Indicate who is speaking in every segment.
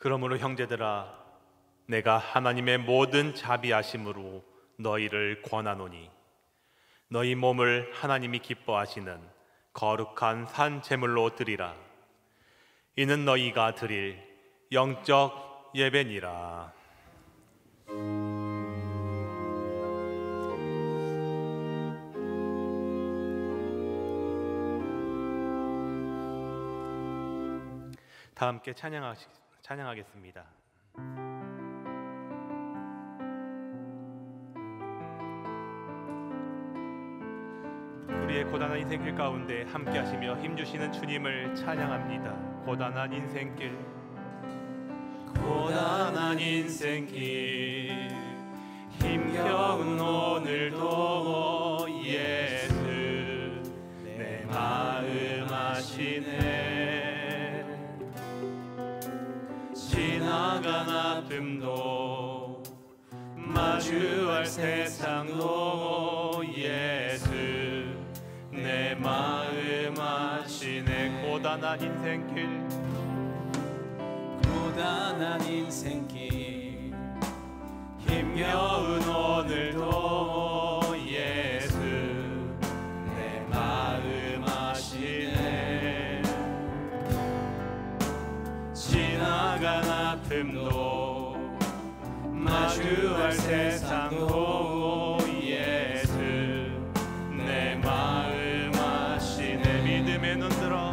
Speaker 1: 그러므로 형제들아, 내가 하나님의 모든 자비하심으로 너희를 권하노니 너희 몸을 하나님이 기뻐하시는 거룩한 산 제물로 드리라. 이는 너희가 드릴 영적 예배니라. 다 함께 찬양하겠습니다. 우리의 고단한 인생길 가운데 함께 하시며 힘주시는 주님을 찬양합니다. 고단한 인생길, 고단한 인생길, 힘겨운 오늘도 예수 내 마음 아시네. 지나간 아픔도 마주할 세상도 예수 내 마음 아시네. 고단한 인생길, 고단한 인생길, 힘겨운 오늘도 예수 내 마음 아시네. 지나간 아픔도 마주할 세상도 예수 내 마음 아시네. 믿음의 눈 들어,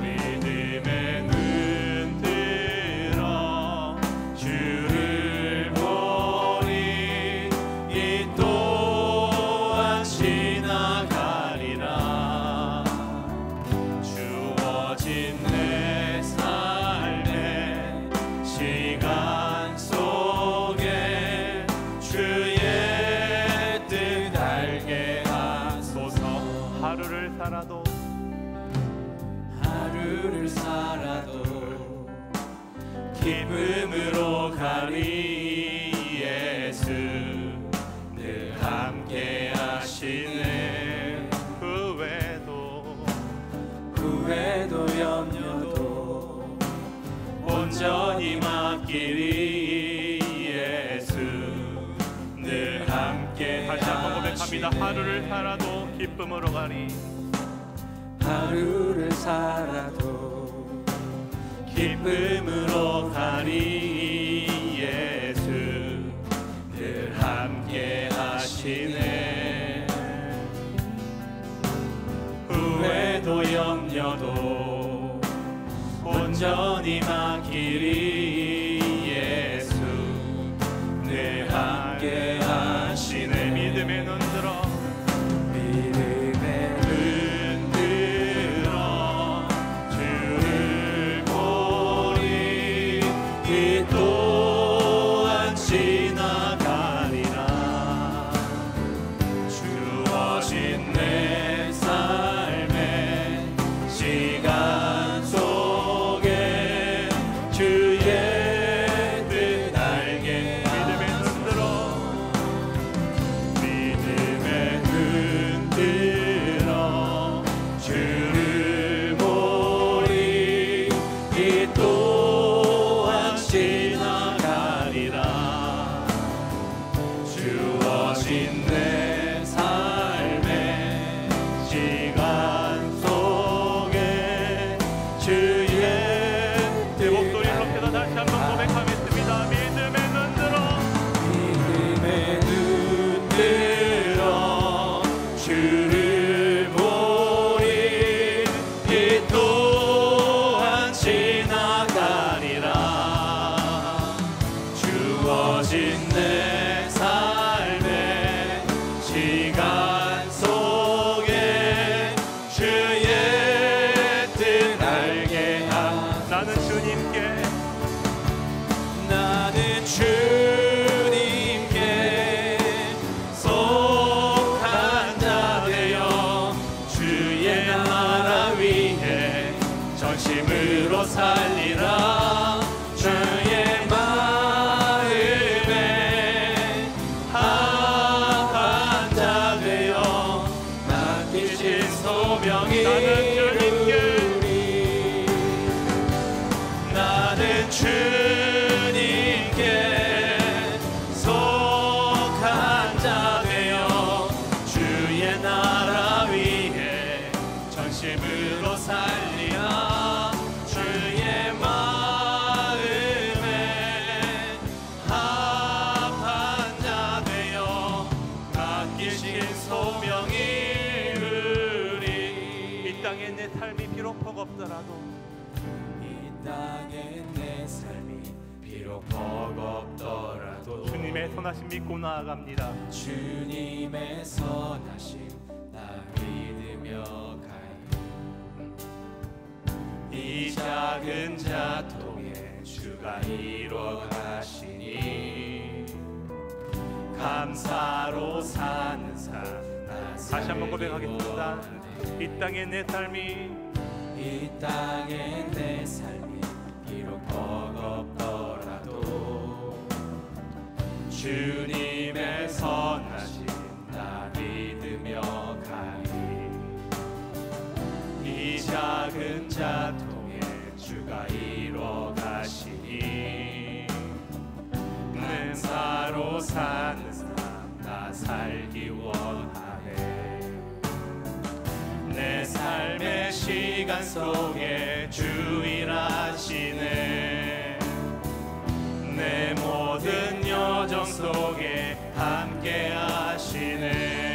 Speaker 1: 믿음의 눈 들어 주를 보니 이 또한 지나가리라. 주어진 내 삶의 시간 속에 주의 뜻 알게 하소서. 하루를 살아도 기쁨으로 가리. 예수 늘 함께 하시네. 후회도 염려도 온전히 맡기리. 예수 늘 함께 다시 한번 고백합니다. 하루를 살아도 기쁨으로 가리. 하루를 살아도 기쁨으로 가리. 예수 늘 함께 하시네. 후회도 염려도 온전히 맡기리. 예수 늘 함께 하시네. 믿음의 눈 들어, 믿음의 눈 들어 주를 보니 이 또한 지나가리라. 주어진 내 삶의 시간 속에 주의 뜻 알게. 믿음의 눈 들어, 믿음의 눈 들어 주를 보니 이 또한 지나가리라. 주어진 내 삶의 시간 속에 주의 내 목소리를 높여서 다시 한번 고백하겠습니다. 믿음의 눈 들어, 믿음의 눈 들어 주를 보니 이 또한 지나가리라. 주어진 내 삶의 시간 속에 주의 뜻 알게 하. 나는 주님께 속한 자 되어 주의 나라 위해 전심으로 살리라. 주의 마음에 합한 자 되어 맡기신 소명이 나는 주님께, 나는 주
Speaker 2: 전심으로 살리라. 주의 마음에 합한 자 되어 맡기신 소명이 이루리.
Speaker 1: 이 땅에 내 삶이 비록 버겁더라도,
Speaker 2: 이 땅에 내 삶이 비록 버겁더라도
Speaker 1: 주님의 선하심 믿고 나아갑니다.
Speaker 2: 주님의 선하심 나 믿으며 가리. 이 작은 자통에 주가 이뤄 가시니 감사로 사는 삶.
Speaker 1: 다시 한번 고백하겠습니다. 이 땅에 내 삶이,
Speaker 2: 이 땅에 내 삶이 비록 버겁더라도 주님의 선하심 나 믿으며 가리. 이 작은 자통에 주가 이뤄 가시니 감사로 사는 삶 나 살기 원하네. 내 삶의 시간 속에 주 일하시네. 내 모든 여정 속에 함께 하시네.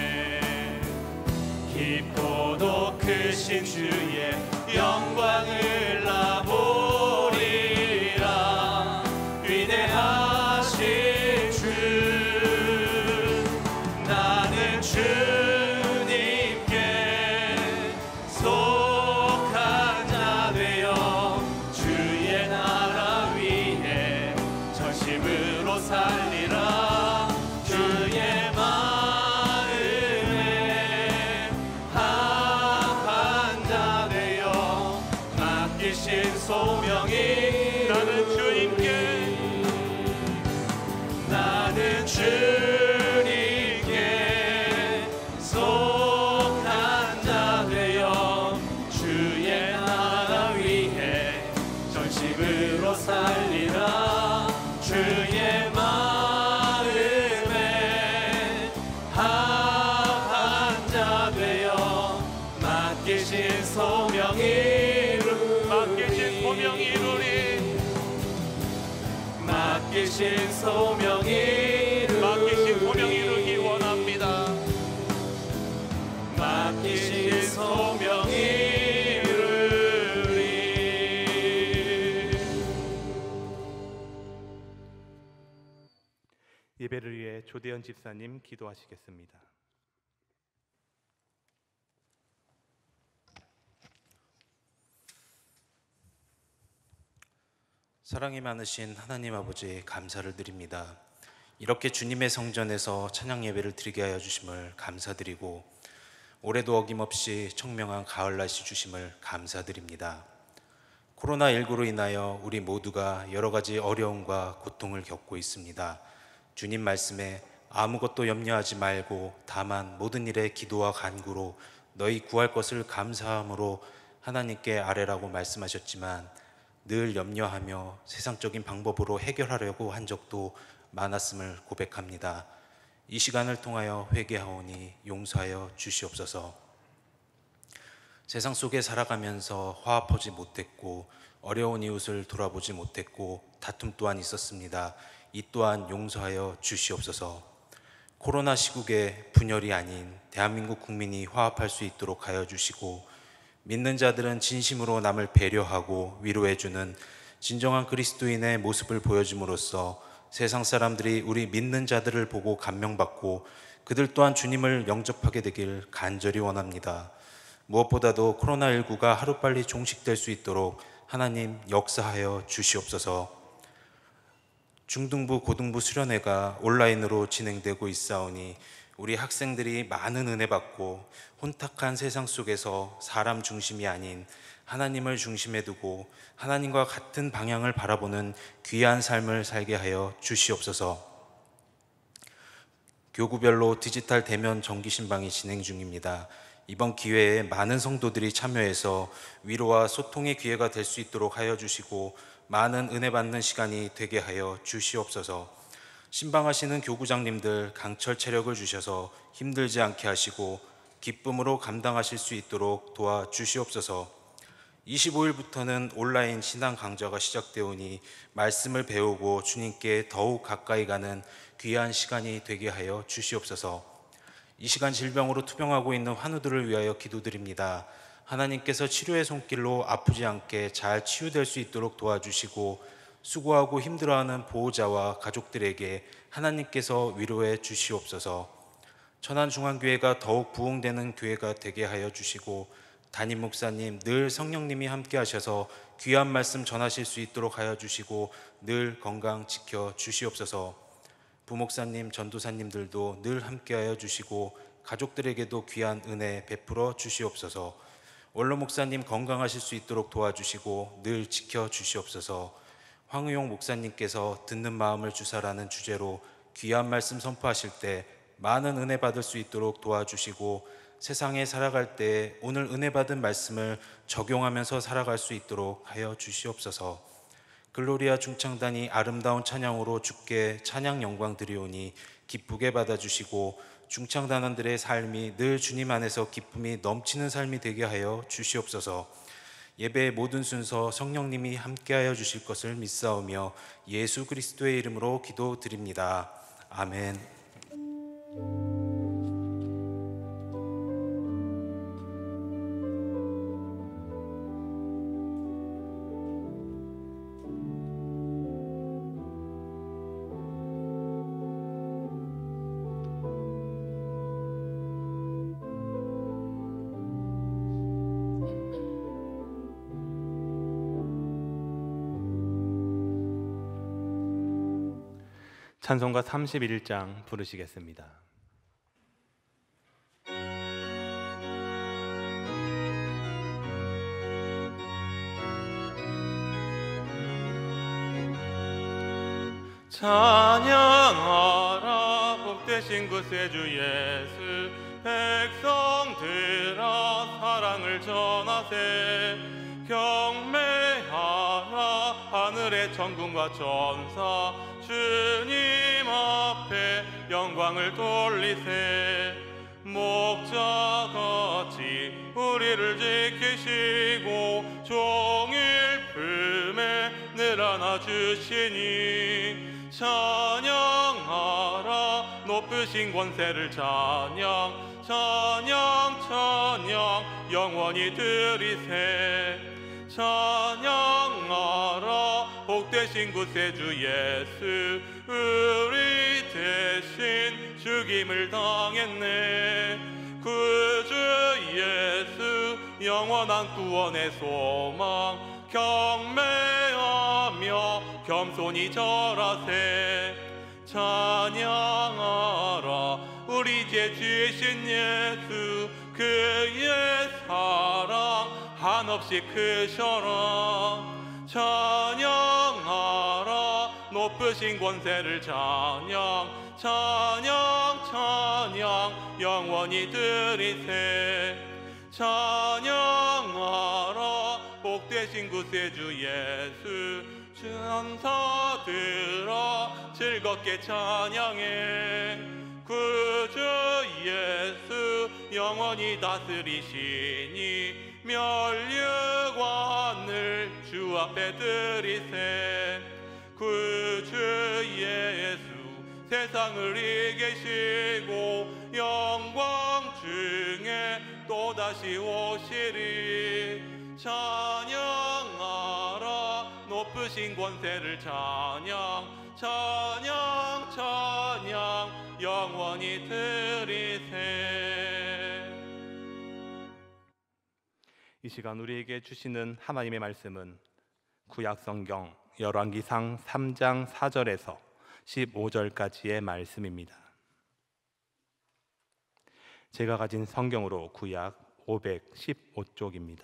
Speaker 2: 깊고도 크신 주의 영광을 나 보리라. 위대하신 주 나는 주님께 속한 자 되어 주의 나라 위해 전심으로 살리라. 주의 마음에 합한 자 되어 맡기신 소명이 나는 주님께 속한 자 되어 주의 나라 위해 전심으로 살리라. 주의 마음에 합한 자 되어 맡기신 소명이 이루리. 맡기신 소명이 이루기 원합니다. 맡기신 소명이 이루리.
Speaker 1: 예배를 위해 조대현 집사님 기도하시겠습니다.
Speaker 3: 사랑이 많으신 하나님 아버지, 감사를 드립니다. 이렇게 주님의 성전에서 찬양 예배를 드리게 하여 주심을 감사드리고, 올해도 어김없이 청명한 가을날씨 주심을 감사드립니다. 코로나19로 인하여 우리 모두가 여러 가지 어려움과 고통을 겪고 있습니다. 주님 말씀에 아무것도 염려하지 말고 다만 모든 일에 기도와 간구로 너희 구할 것을 감사함으로 하나님께 아뢰라고 말씀하셨지만, 늘 염려하며 세상적인 방법으로 해결하려고 한 적도 많았음을 고백합니다. 이 시간을 통하여 회개하오니 용서하여 주시옵소서. 세상 속에 살아가면서 화합하지 못했고 어려운 이웃을 돌아보지 못했고 다툼 또한 있었습니다. 이 또한 용서하여 주시옵소서. 코로나 시국에 분열이 아닌 대한민국 국민이 화합할 수 있도록 하여 주시고, 믿는 자들은 진심으로 남을 배려하고 위로해주는 진정한 그리스도인의 모습을 보여줌으로써 세상 사람들이 우리 믿는 자들을 보고 감명받고 그들 또한 주님을 영접하게 되길 간절히 원합니다. 무엇보다도 코로나19가 하루빨리 종식될 수 있도록 하나님 역사하여 주시옵소서. 중등부, 고등부 수련회가 온라인으로 진행되고 있사오니 우리 학생들이 많은 은혜 받고 혼탁한 세상 속에서 사람 중심이 아닌 하나님을 중심에 두고 하나님과 같은 방향을 바라보는 귀한 삶을 살게 하여 주시옵소서. 교구별로 디지털 대면 정기 신방이 진행 중입니다. 이번 기회에 많은 성도들이 참여해서 위로와 소통의 기회가 될 수 있도록 하여 주시고 많은 은혜 받는 시간이 되게 하여 주시옵소서. 신방하시는 교구장님들 강철 체력을 주셔서 힘들지 않게 하시고 기쁨으로 감당하실 수 있도록 도와주시옵소서. 25일부터는 온라인 신앙 강좌가 시작되오니 말씀을 배우고 주님께 더욱 가까이 가는 귀한 시간이 되게 하여 주시옵소서. 이 시간 질병으로 투병하고 있는 환우들을 위하여 기도드립니다. 하나님께서 치료의 손길로 아프지 않게 잘 치유될 수 있도록 도와주시고, 수고하고 힘들어하는 보호자와 가족들에게 하나님께서 위로해 주시옵소서. 천안중앙교회가 더욱 부흥되는 교회가 되게 하여 주시고, 담임 목사님 늘 성령님이 함께 하셔서 귀한 말씀 전하실 수 있도록 하여 주시고 늘 건강 지켜 주시옵소서. 부목사님, 전도사님들도 늘 함께 하여 주시고 가족들에게도 귀한 은혜 베풀어 주시옵소서. 원로 목사님 건강하실 수 있도록 도와주시고 늘 지켜 주시옵소서. 황의용 목사님께서 듣는 마음을 주사라는 주제로 귀한 말씀 선포하실 때 많은 은혜 받을 수 있도록 도와주시고, 세상에 살아갈 때 오늘 은혜 받은 말씀을 적용하면서 살아갈 수 있도록 하여 주시옵소서. 글로리아 중창단이 아름다운 찬양으로 주께 찬양 영광 드리오니 기쁘게 받아주시고, 중창단원들의 삶이 늘 주님 안에서 기쁨이 넘치는 삶이 되게 하여 주시옵소서. 예배의 모든 순서 성령님이 함께하여 주실 것을 믿사오며 예수 그리스도의 이름으로 기도드립니다. 아멘.
Speaker 1: 찬송가 31장 부르시겠습니다.
Speaker 2: 찬양하라 복되신 구세주 예수, 백성들아 사랑을 전하세. 경매하라 하늘의 천군과 천사, 주님 앞에 영광을 돌리세. 목자같이 우리를 지키시고 종일 품에 늘 안아주시니, 찬양하라 높으신 권세를 찬양, 찬양 찬양 영원히 드리세. 찬양하라 복되신 구세주 예수, 우리 대신 죽임을 당했네. 구주 예수 영원한 구원의 소망, 경매하며 겸손히 절하세. 찬양하라 우리 죄 지으신 예수, 그의 사랑 한없이 크셔라. 찬양하라 높으신 권세를 찬양, 찬양 찬양 영원히 드리세. 찬양하라 복되신 구세주 예수, 천사들아 즐겁게 찬양해. 구주 예수 영원히 다스리시니, 멸류관을 주 앞에 드리세. 구주 예수 세상을 이기시고 영광 중에 또다시 오시리. 찬양하라 높으신 권세를 찬양, 찬양 찬양 영원히 드리세.
Speaker 1: 이 시간 우리에게 주시는 하나님의 말씀은 구약성경 열왕기상 3장 4절에서 15절까지의 말씀입니다. 제가 가진 성경으로 구약 515쪽입니다.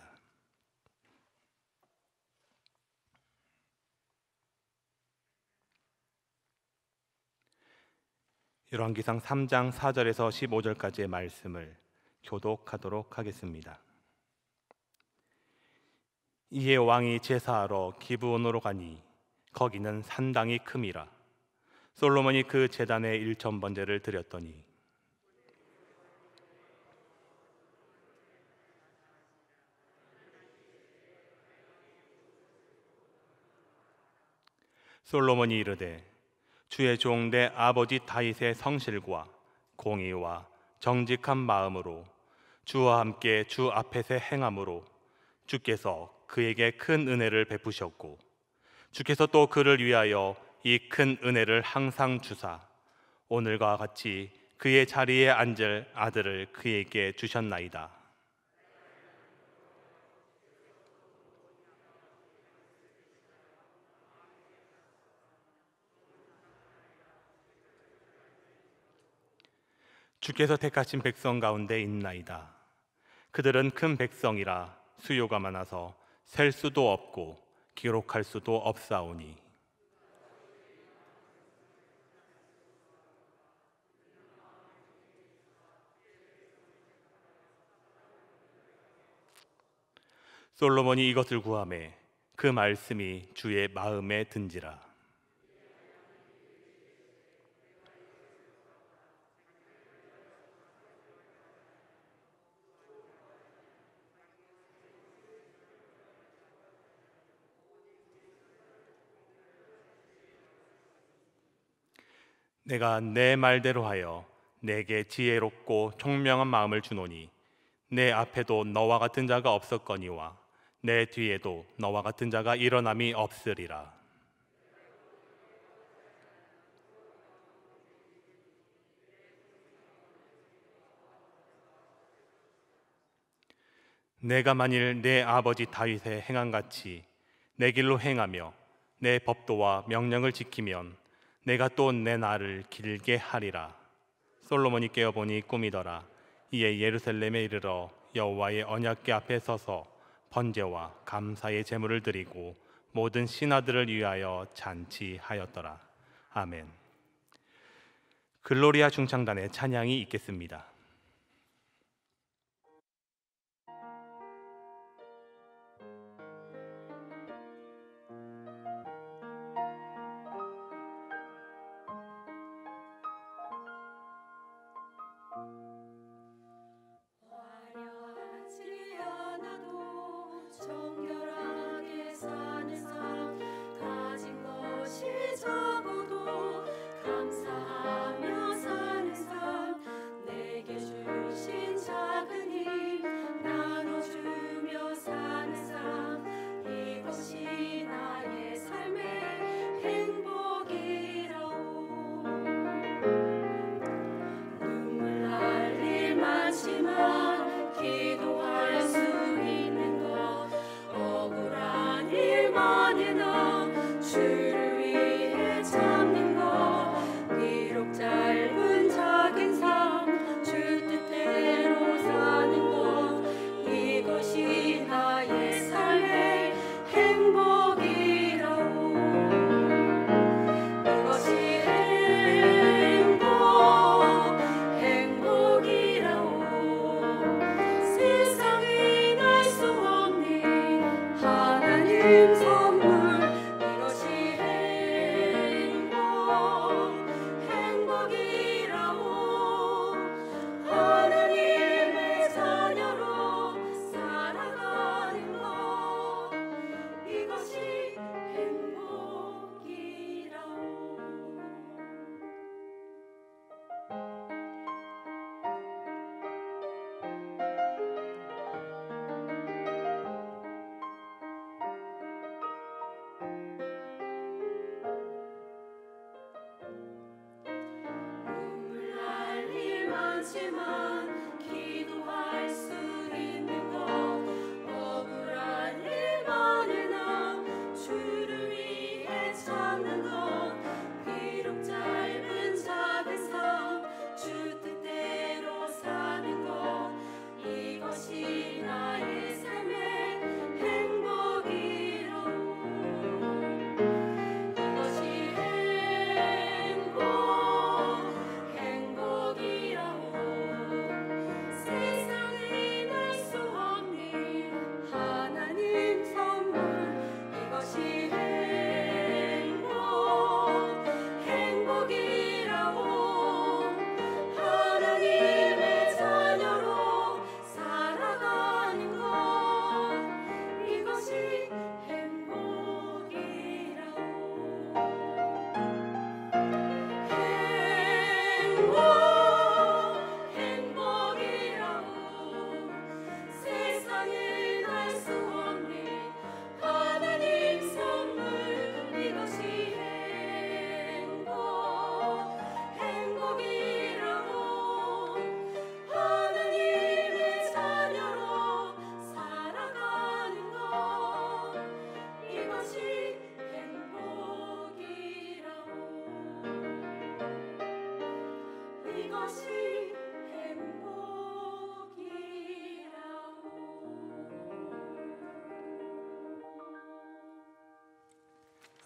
Speaker 1: 열왕기상 3장 4절에서 15절까지의 말씀을 교독하도록 하겠습니다. 이에 왕이 제사하러 기브온으로 가니 거기는 산당이 큼이라. 솔로몬이 그 제단에 1,000번제를 드렸더니 솔로몬이 이르되 주의 종 내 아버지 다윗의 성실과 공의와 정직한 마음으로 주와 함께 주 앞에서 행함으로 주께서 그에게 큰 은혜를 베푸셨고 주께서 또 그를 위하여 이 큰 은혜를 항상 주사 오늘과 같이 그의 자리에 앉을 아들을 그에게 주셨나이다. 주께서 택하신 백성 가운데 있나이다. 그들은 큰 백성이라 수요가 많아서 셀 수도 없고 기록할 수도 없사오니 솔로몬이 이것을 구하매 그 말씀이 주의 마음에 든지라. 내가 내 말대로 하여 내게 지혜롭고 총명한 마음을 주노니 내 앞에도 너와 같은 자가 없었거니와 내 뒤에도 너와 같은 자가 일어남이 없으리라. 내가 만일 내 아버지 다윗의 행함같이 내 길로 행하며 내 법도와 명령을 지키면 내가 또 내 날을 길게 하리라. 솔로몬이 깨어보니 꿈이더라. 이에 예루살렘에 이르러 여호와의 언약궤 앞에 서서 번제와 감사의 제물을 드리고 모든 신하들을 위하여 잔치하였더라. 아멘. 글로리아 중창단의 찬양이 있겠습니다.
Speaker 4: 선물 이것이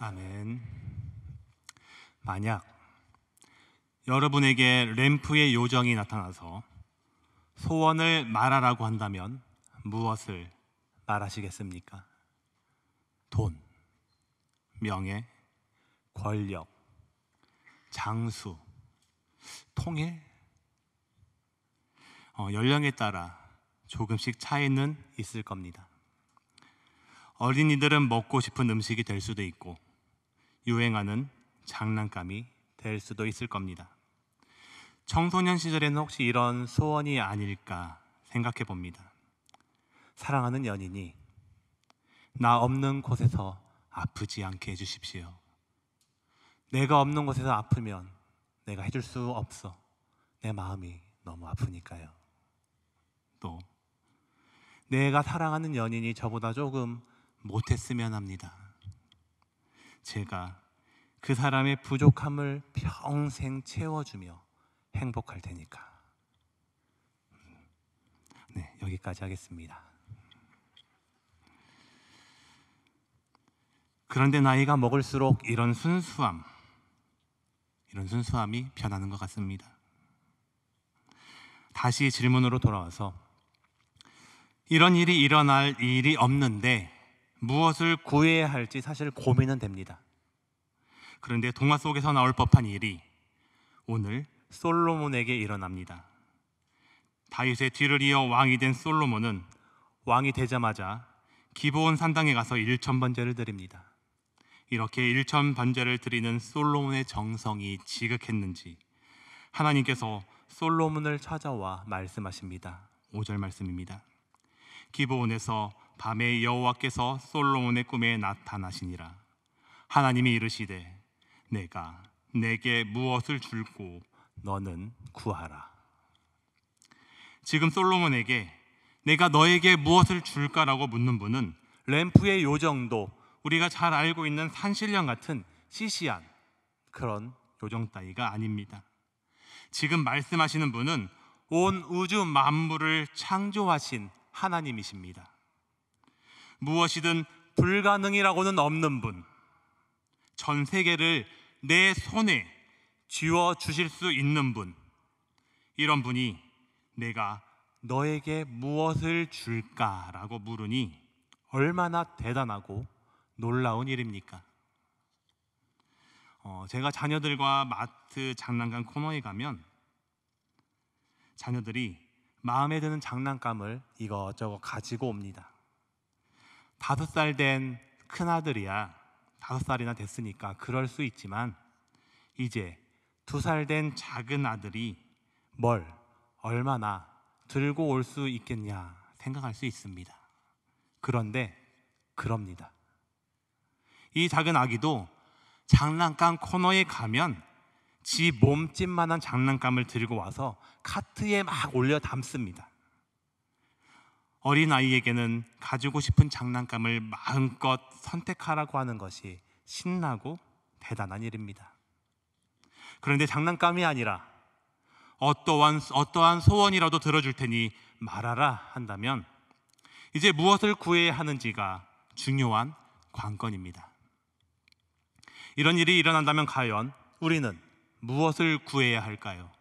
Speaker 1: 아멘. 만약 여러분에게 램프의 요정이 나타나서 소원을 말하라고 한다면 무엇을 말하시겠습니까? 돈, 명예, 권력, 장수, 통일? 연령에 따라 조금씩 차이는 있을 겁니다. 어린이들은 먹고 싶은 음식이 될 수도 있고 유행하는 장난감이 될 수도 있을 겁니다. 청소년 시절에는 혹시 이런 소원이 아닐까 생각해 봅니다. 사랑하는 연인이 나 없는 곳에서 아프지 않게 해주십시오. 내가 없는 곳에서 아프면 내가 해줄 수 없어. 내 마음이 너무 아프니까요. 또 내가 사랑하는 연인이 저보다 조금 못했으면 합니다. 제가 그 사람의 부족함을 평생 채워주며 행복할 테니까. 네, 여기까지 하겠습니다. 그런데 나이가 먹을수록 이런 순수함이 변하는 것 같습니다. 다시 질문으로 돌아와서 이런 일이 일어날 일이 없는데 무엇을 구해야 할지 사실 고민은 됩니다. 그런데 동화 속에서 나올 법한 일이 오늘 솔로몬에게 일어납니다. 다윗의 뒤를 이어 왕이 된 솔로몬은 왕이 되자마자 기브온 산당에 가서 1000번제를 드립니다. 이렇게 1000번제를 드리는 솔로몬의 정성이 지극했는지 하나님께서 솔로몬을 찾아와 말씀하십니다. 5절 말씀입니다. 기브온에서 밤에 여호와께서 솔로몬의 꿈에 나타나시니라. 하나님이 이르시되 내가 내게 무엇을 줄고 너는 구하라. 지금 솔로몬에게 내가 너에게 무엇을 줄까라고 묻는 분은 램프의 요정도 우리가 잘 알고 있는 산신령 같은 시시한 그런 요정 따위가 아닙니다. 지금 말씀하시는 분은 온 우주 만물을 창조하신 하나님이십니다. 무엇이든 불가능이라고는 없는 분, 전 세계를 내 손에 쥐어 주실 수 있는 분, 이런 분이 내가 너에게 무엇을 줄까라고 물으니 얼마나 대단하고 놀라운 일입니까? 제가 자녀들과 마트 장난감 코너에 가면 자녀들이 마음에 드는 장난감을 이것저것 가지고 옵니다. 5살 된 큰아들이야 5살이나 됐으니까 그럴 수 있지만 이제 2살 된 작은 아들이 뭘 얼마나 들고 올 수 있겠냐 생각할 수 있습니다. 그런데 그럽니다. 이 작은 아기도 장난감 코너에 가면 지 몸집만한 장난감을 들고 와서 카트에 막 올려 담습니다. 어린아이에게는 가지고 싶은 장난감을 마음껏 선택하라고 하는 것이 신나고 대단한 일입니다. 그런데 장난감이 아니라 어떠한 소원이라도 들어줄 테니 말하라 한다면 이제 무엇을 구해야 하는지가 중요한 관건입니다. 이런 일이 일어난다면 과연 우리는 무엇을 구해야 할까요?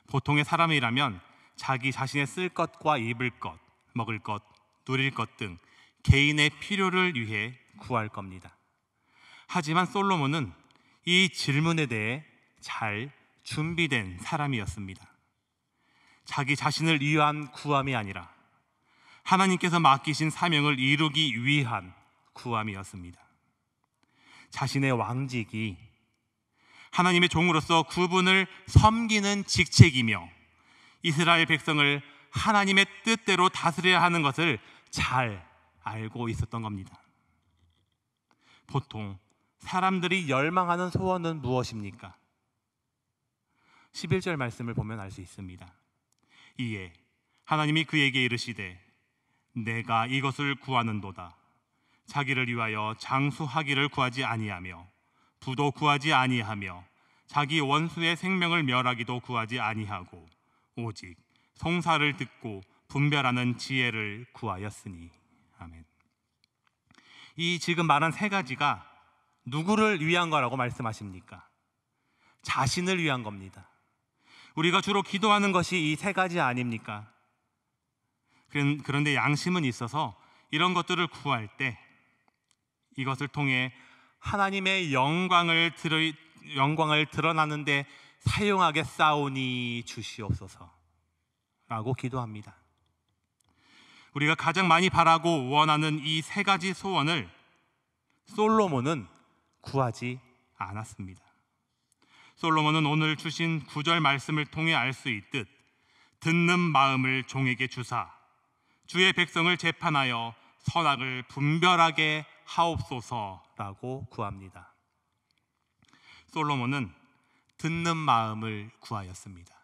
Speaker 1: 보통의 사람이라면 자기 자신의 쓸 것과 입을 것, 먹을 것, 누릴 것 등 개인의 필요를 위해 구할 겁니다. 하지만 솔로몬은 이 질문에 대해 잘 준비된 사람이었습니다. 자기 자신을 위한 구함이 아니라 하나님께서 맡기신 사명을 이루기 위한 구함이었습니다. 자신의 왕직이 하나님의 종으로서 그분을 섬기는 직책이며 이스라엘 백성을 하나님의 뜻대로 다스려야 하는 것을 잘 알고 있었던 겁니다. 보통 사람들이 열망하는 소원은 무엇입니까? 11절 말씀을 보면 알 수 있습니다. 이에 하나님이 그에게 이르시되 내가 이것을 구하는도다. 자기를 위하여 장수하기를 구하지 아니하며 부도 구하지 아니하며 자기 원수의 생명을 멸하기도 구하지 아니하고 오직 송사를 듣고 분별하는 지혜를 구하였으니. 아멘. 이 지금 말한 세 가지가 누구를 위한 거라고 말씀하십니까? 자신을 위한 겁니다. 우리가 주로 기도하는 것이 이 세 가지 아닙니까? 그런데 양심은 있어서 이런 것들을 구할 때 이것을 통해 하나님의 영광을 드러나는데 사용하겠사오니 주시옵소서 라고 기도합니다. 우리가 가장 많이 바라고 원하는 이 세 가지 소원을 솔로몬은 구하지 않았습니다. 솔로몬은 오늘 주신 9절 말씀을 통해 알 수 있듯 듣는 마음을 종에게 주사 주의 백성을 재판하여 선악을 분별하게 하옵소서라고 구합니다. 솔로몬은 듣는 마음을 구하였습니다.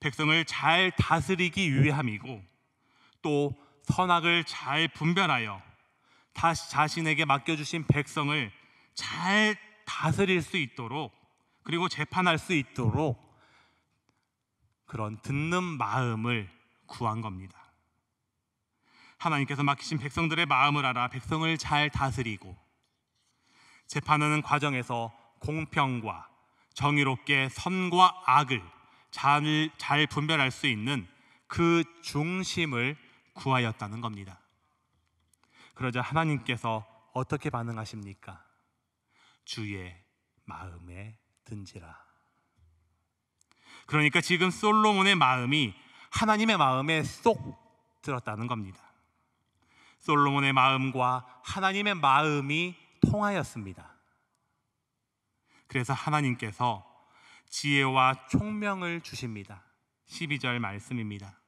Speaker 1: 백성을 잘 다스리기 위함이고 또 선악을 잘 분별하여 자신에게 맡겨주신 백성을 잘 다스릴 수 있도록 그리고 재판할 수 있도록 그런 듣는 마음을 구한 겁니다. 하나님께서 맡기신 백성들의 마음을 알아 백성을 잘 다스리고 재판하는 과정에서 공평과 정의롭게 선과 악을 잘 분별할 수 있는 그 중심을 구하였다는 겁니다. 그러자 하나님께서 어떻게 반응하십니까? 주의 마음에 든지라. 그러니까 지금 솔로몬의 마음이 하나님의 마음에 쏙 들었다는 겁니다. 솔로몬의 마음과 하나님의 마음이 통하였습니다. 그래서 하나님께서 지혜와 총명을 주십니다. 12절 말씀입니다.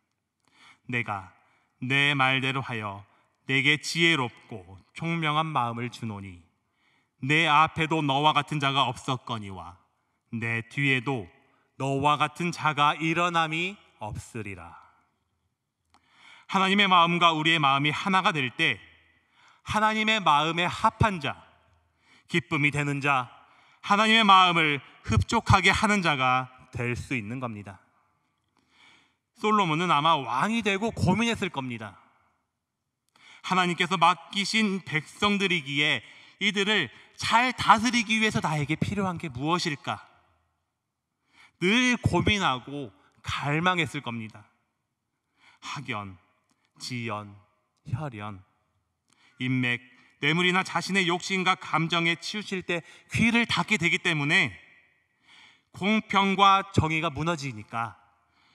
Speaker 1: 내가 내 말대로 하여 내게 지혜롭고 총명한 마음을 주노니 내 앞에도 너와 같은 자가 없었거니와 내 뒤에도 너와 같은 자가 일어남이 없으리라. 하나님의 마음과 우리의 마음이 하나가 될 때 하나님의 마음에 합한 자, 기쁨이 되는 자, 하나님의 마음을 흡족하게 하는 자가 될 수 있는 겁니다. 솔로몬은 아마 왕이 되고 고민했을 겁니다. 하나님께서 맡기신 백성들이기에 이들을 잘 다스리기 위해서 나에게 필요한 게 무엇일까? 늘 고민하고 갈망했을 겁니다. 학연, 지연, 혈연, 인맥, 뇌물이나 자신의 욕심과 감정에 치우칠 때 귀를 닫게 되기 때문에 공평과 정의가 무너지니까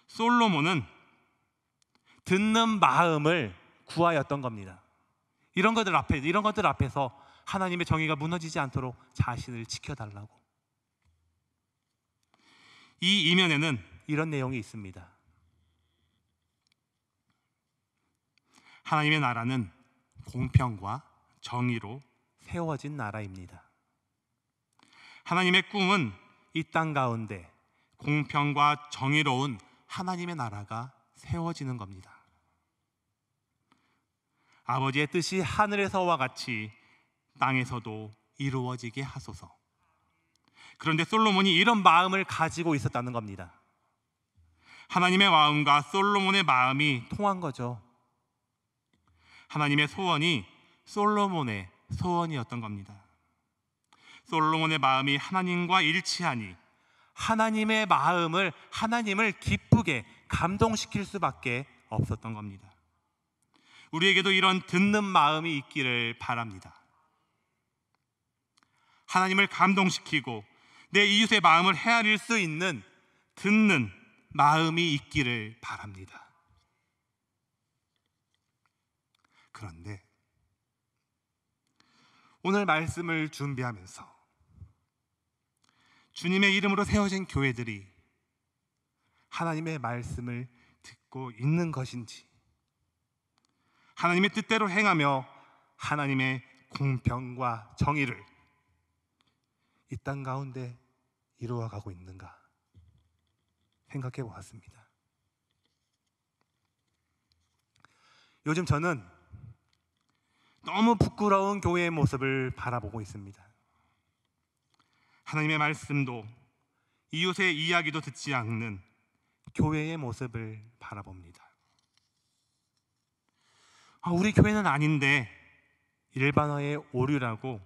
Speaker 1: 솔로몬은 듣는 마음을 구하였던 겁니다. 이런 것들 앞에서 하나님의 정의가 무너지지 않도록 자신을 지켜달라고. 이 이면에는 이런 내용이 있습니다. 하나님의 나라는 공평과 정의로 세워진 나라입니다. 하나님의 꿈은 이 땅 가운데 공평과 정의로운 하나님의 나라가 세워지는 겁니다. 아버지의 뜻이 하늘에서와 같이 땅에서도 이루어지게 하소서. 그런데 솔로몬이 이런 마음을 가지고 있었다는 겁니다. 하나님의 마음과 솔로몬의 마음이 통한 거죠. 하나님의 소원이 솔로몬의 소원이었던 겁니다. 솔로몬의 마음이 하나님과 일치하니 하나님의 마음을 하나님을 기쁘게 감동시킬 수밖에 없었던 겁니다. 우리에게도 이런 듣는 마음이 있기를 바랍니다. 하나님을 감동시키고 내 이웃의 마음을 헤아릴 수 있는 듣는 마음이 있기를 바랍니다. 그런데 오늘 말씀을 준비하면서 주님의 이름으로 세워진 교회들이 하나님의 말씀을 듣고 있는 것인지, 하나님의 뜻대로 행하며 하나님의 공평과 정의를 이 땅 가운데 이루어가고 있는가 생각해 보았습니다. 요즘 저는 너무 부끄러운 교회의 모습을 바라보고 있습니다. 하나님의 말씀도 이웃의 이야기도 듣지 않는 교회의 모습을 바라봅니다. 우리 교회는 아닌데 일반화의 오류라고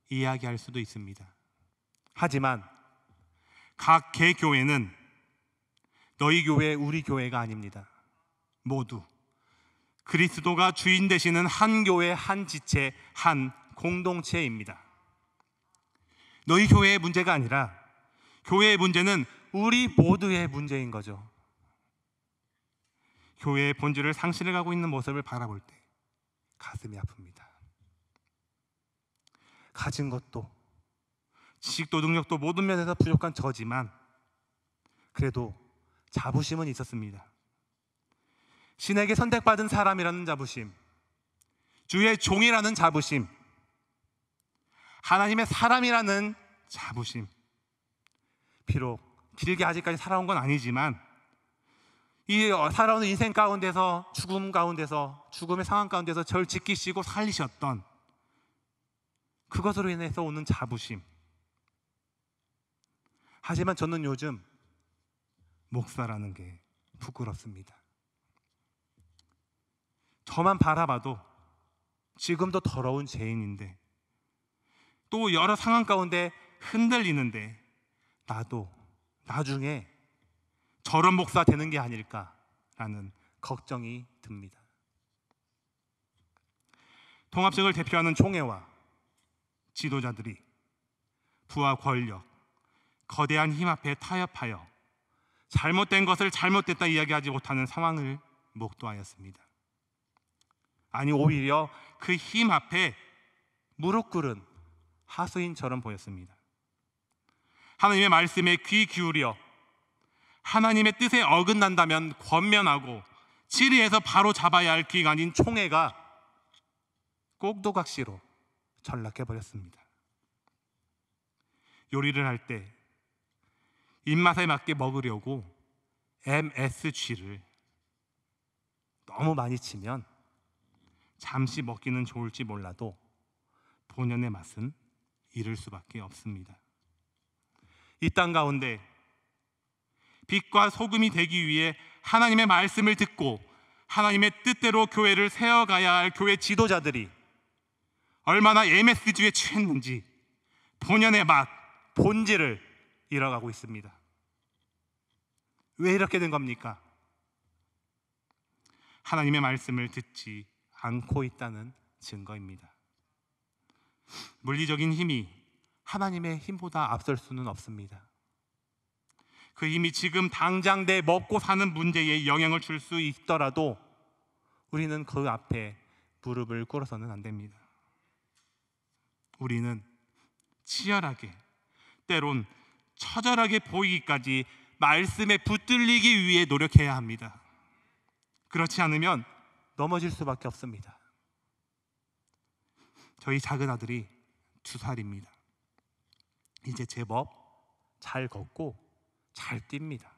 Speaker 1: 이야기할 수도 있습니다. 하지만 각 개교회는 너희 교회, 우리 교회가 아닙니다. 모두 그리스도가 주인 되시는 한 교회, 한 지체, 한 공동체입니다. 너희 교회의 문제가 아니라 교회의 문제는 우리 모두의 문제인 거죠. 교회의 본질을 상실해가고 있는 모습을 바라볼 때 가슴이 아픕니다. 가진 것도 지식도 능력도 모든 면에서 부족한 저지만 그래도 자부심은 있었습니다. 신에게 선택받은 사람이라는 자부심, 주의 종이라는 자부심, 하나님의 사람이라는 자부심. 비록 길게 아직까지 살아온 건 아니지만 이 살아온 인생 가운데서 죽음의 상황 가운데서 저를 지키시고 살리셨던 그것으로 인해서 오는 자부심. 하지만 저는 요즘 목사라는 게 부끄럽습니다. 저만 바라봐도 지금도 더러운 죄인인데 또 여러 상황 가운데 흔들리는데 나도 나중에 저런 목사 되는 게 아닐까라는 걱정이 듭니다. 통합적을 대표하는 총회와 지도자들이 부와 권력, 거대한 힘 앞에 타협하여 잘못된 것을 잘못됐다 이야기하지 못하는 상황을 목도하였습니다. 아니, 오히려 그 힘 앞에 무릎 꿇은 하수인처럼 보였습니다. 하나님의 말씀에 귀 기울여 하나님의 뜻에 어긋난다면 권면하고 질의해서 바로 잡아야 할 기관인 총회가 꼭두각시로 전락해버렸습니다. 요리를 할 때 입맛에 맞게 먹으려고 MSG를 너무 많이 치면 잠시 먹기는 좋을지 몰라도 본연의 맛은 잃을 수밖에 없습니다. 이 땅 가운데 빛과 소금이 되기 위해 하나님의 말씀을 듣고 하나님의 뜻대로 교회를 세워가야 할 교회 지도자들이 얼마나 MSG에 취했는지 본연의 맛, 본질을 잃어가고 있습니다. 왜 이렇게 된 겁니까? 하나님의 말씀을 듣지 않고 있다는 증거입니다. 물리적인 힘이 하나님의 힘보다 앞설 수는 없습니다. 그 힘이 지금 당장 내 먹고 사는 문제에 영향을 줄 수 있더라도 우리는 그 앞에 무릎을 꿇어서는 안 됩니다. 우리는 치열하게, 때론 처절하게 보이기까지 말씀에 붙들리기 위해 노력해야 합니다. 그렇지 않으면 넘어질 수밖에 없습니다. 저희 작은 아들이 2살입니다. 이제 제법 잘 걷고 잘 뜁니다.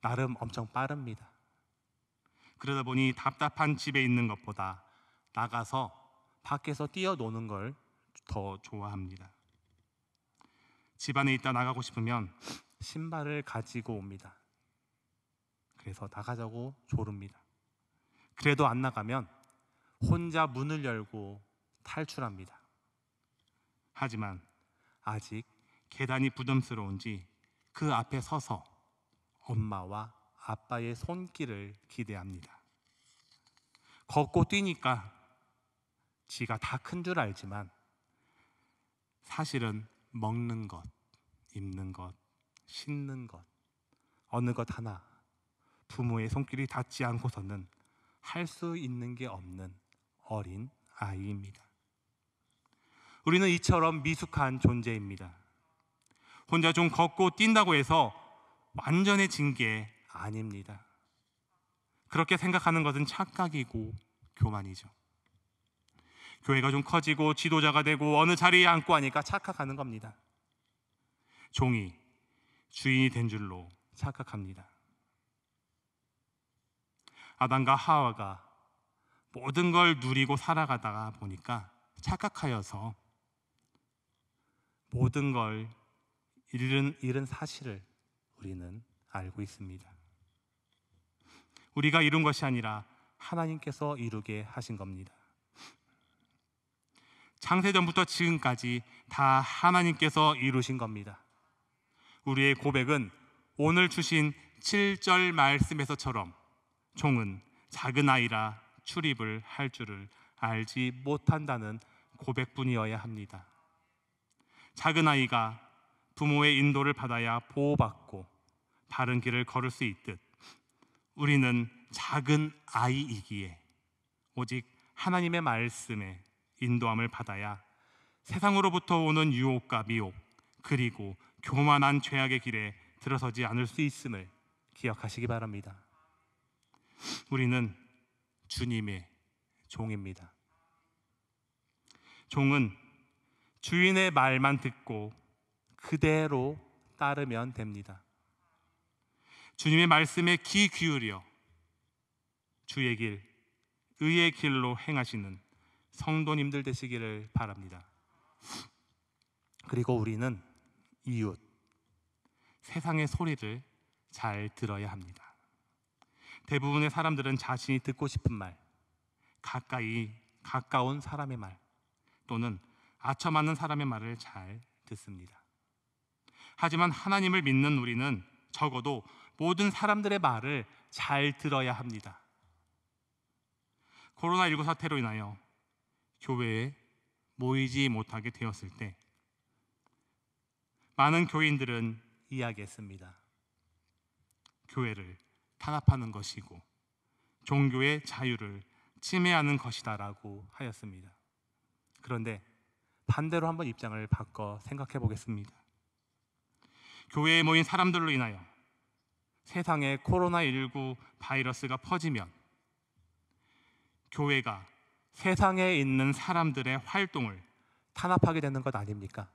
Speaker 1: 나름 엄청 빠릅니다. 그러다 보니 답답한 집에 있는 것보다 나가서 밖에서 뛰어노는 걸 더 좋아합니다. 집 안에 있다 나가고 싶으면 신발을 가지고 옵니다. 그래서 나가자고 조릅니다. 그래도 안 나가면 혼자 문을 열고 탈출합니다. 하지만 아직 계단이 부담스러운지 그 앞에 서서 엄마와 아빠의 손길을 기대합니다. 걷고 뛰니까 지가 다 큰 줄 알지만 사실은 먹는 것, 입는 것, 씻는 것, 어느 것 하나 부모의 손길이 닿지 않고서는 할 수 있는 게 없는 어린 아이입니다. 우리는 이처럼 미숙한 존재입니다. 혼자 좀 걷고 뛴다고 해서 완전해진 게 아닙니다. 그렇게 생각하는 것은 착각이고 교만이죠. 교회가 좀 커지고 지도자가 되고 어느 자리에 앉고 하니까 착각하는 겁니다. 종이 주인이 된 줄로 착각합니다. 아담과 하와가 모든 걸 누리고 살아가다가 보니까 착각하여서 모든 걸 잃은 사실을 우리는 알고 있습니다. 우리가 이룬 것이 아니라 하나님께서 이루게 하신 겁니다. 창세전부터 지금까지 다 하나님께서 이루신 겁니다. 우리의 고백은 오늘 주신 7절 말씀에서처럼 종은 작은 아이라 출입을 할 줄을 알지 못한다는 고백뿐이어야 합니다. 작은 아이가 부모의 인도를 받아야 보호받고 바른 길을 걸을 수 있듯 우리는 작은 아이이기에 오직 하나님의 말씀에 인도함을 받아야 세상으로부터 오는 유혹과 미혹 그리고 교만한 죄악의 길에 들어서지 않을 수 있음을 기억하시기 바랍니다. 우리는 주님의 종입니다. 종은 주인의 말만 듣고 그대로 따르면 됩니다. 주님의 말씀에 귀 기울여 주의 길, 의의 길로 행하시는 성도님들 되시기를 바랍니다. 그리고 우리는 이웃, 세상의 소리를 잘 들어야 합니다. 대부분의 사람들은 자신이 듣고 싶은 말, 가까운 사람의 말 또는 아첨하는 사람의 말을 잘 듣습니다. 하지만 하나님을 믿는 우리는 적어도 모든 사람들의 말을 잘 들어야 합니다. 코로나19 사태로 인하여 교회에 모이지 못하게 되었을 때 많은 교인들은 이야기했습니다. 교회를 탄압하는 것이고 종교의 자유를 침해하는 것이다라고 하였습니다. 그런데 반대로 한번 입장을 바꿔 생각해 보겠습니다. 교회에 모인 사람들로 인하여 세상에 코로나19 바이러스가 퍼지면 교회가 세상에 있는 사람들의 활동을 탄압하게 되는 것 아닙니까?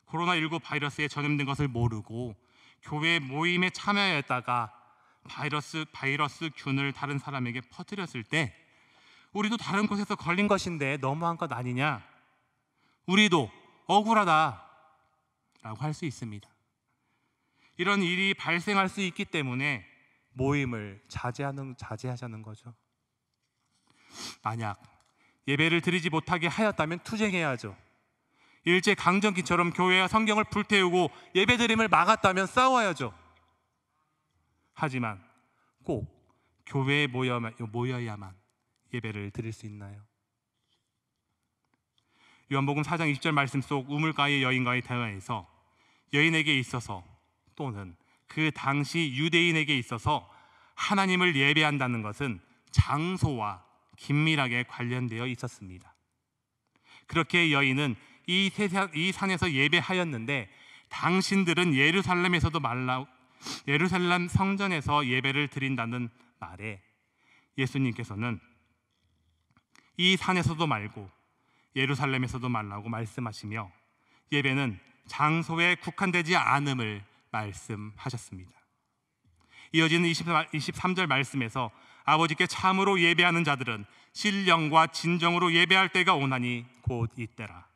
Speaker 1: 코로나19 바이러스에 전염된 것을 모르고 교회 모임에 참여했다가 바이러스 균을 다른 사람에게 퍼뜨렸을 때 우리도 다른 곳에서 걸린 것인데 너무한 것 아니냐? 우리도 억울하다 라고 할 수 있습니다. 이런 일이 발생할 수 있기 때문에 모임을 자제하자는 거죠. 만약 예배를 드리지 못하게 하였다면 투쟁해야죠. 일제강점기처럼 교회와 성경을 불태우고 예배드림을 막았다면 싸워야죠. 하지만 꼭 교회에 모여야만 예배를 드릴 수 있나요? 요한복음 4장 20절 말씀 속 우물가의 여인과의 대화에서 여인에게 있어서 또는 그 당시 유대인에게 있어서 하나님을 예배한다는 것은 장소와 긴밀하게 관련되어 있었습니다. 그렇게 여인은 이 산에서 예배하였는데 당신들은 예루살렘 성전에서 예배를 드린다는 말에 예수님께서는 이 산에서도 말고 예루살렘에서도 말라고 말씀하시며 예배는 장소에 국한되지 않음을 말씀하셨습니다. 이어지는 23절 말씀에서 아버지께 참으로 예배하는 자들은 신령과 진정으로 예배할 때가 오나니 곧 이때라.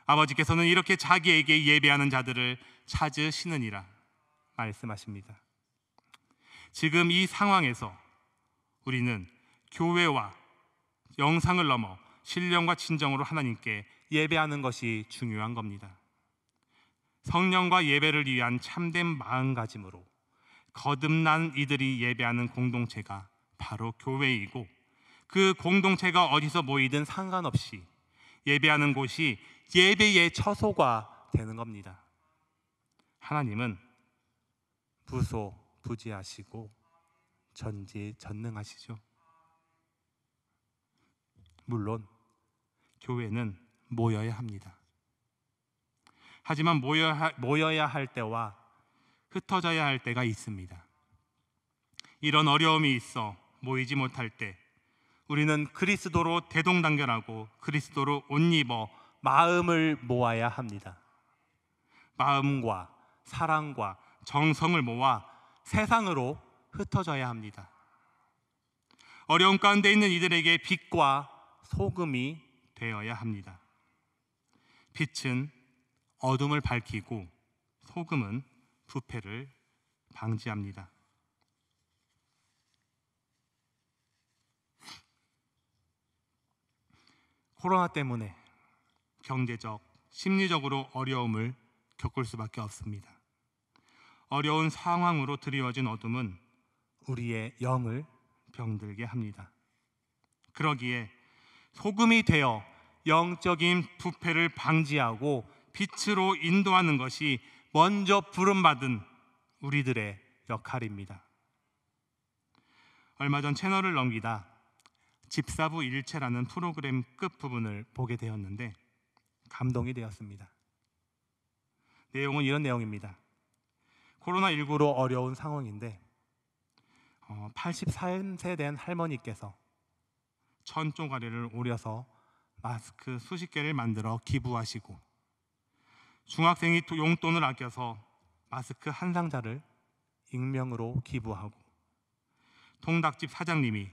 Speaker 1: 아버지께서는 이렇게 자기에게 예배하는 자들을 찾으시느니라 말씀하십니다. 지금 이 상황에서 우리는 교회와 영상을 넘어 신령과 진정으로 하나님께 예배하는 것이 중요한 겁니다. 성령과 예배를 위한 참된 마음가짐으로 거듭난 이들이 예배하는 공동체가 바로 교회이고 그 공동체가 어디서 모이든 상관없이 예배하는 곳이 예배의 처소가 되는 겁니다. 하나님은 부지하시고 전지전능하시죠. 물론 교회는 모여야 합니다. 하지만 모여야 할 때와 흩어져야 할 때가 있습니다. 이런 어려움이 있어 모이지 못할 때 우리는 그리스도로 대동단결하고 그리스도로 옷 입어 마음을 모아야 합니다. 마음과 사랑과 정성을 모아 세상으로 흩어져야 합니다. 어려움 가운데 있는 이들에게 빛과 소금이 되어야 합니다. 빛은 어둠을 밝히고 소금은 부패를 방지합니다. 코로나 때문에 경제적, 심리적으로 어려움을 겪을 수밖에 없습니다. 어려운 상황으로 드리워진 어둠은 우리의 영을 병들게 합니다. 그러기에 소금이 되어 영적인 부패를 방지하고 빛으로 인도하는 것이 먼저 부름받은 우리들의 역할입니다. 얼마 전 채널을 넘기다 집사부 일체라는 프로그램 끝부분을 보게 되었는데 감동이 되었습니다. 내용은 이런 내용입니다. 코로나19로 어려운 상황인데 83세 된 할머니께서 1,000쪼가리를 오려서 마스크 수십 개를 만들어 기부하시고, 중학생이 용돈을 아껴서 마스크 한 상자를 익명으로 기부하고, 통닭집 사장님이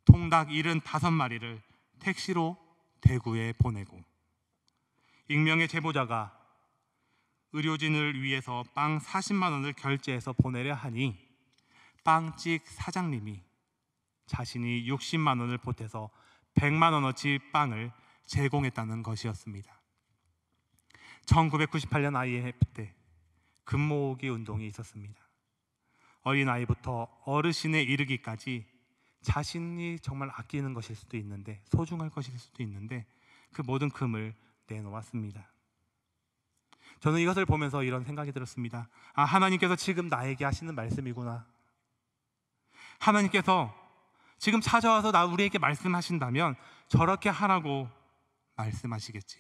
Speaker 1: 통닭 75마리를 택시로 대구에 보내고, 익명의 제보자가 의료진을 위해서 빵 40만 원을 결제해서 보내려 하니 빵집 사장님이 자신이 60만 원을 보태서 100만 원어치 빵을 제공했다는 것이었습니다. 1998년 IMF 때 금모으기 운동이 있었습니다. 어린아이부터 어르신에 이르기까지 자신이 정말 아끼는 것일 수도 있는데, 소중할 것일 수도 있는데 그 모든 금을 내놓았습니다. 저는 이것을 보면서 이런 생각이 들었습니다. 하나님께서 지금 나에게 하시는 말씀이구나. 하나님께서 지금 찾아와서 우리에게 말씀하신다면 저렇게 하라고 말씀하시겠지.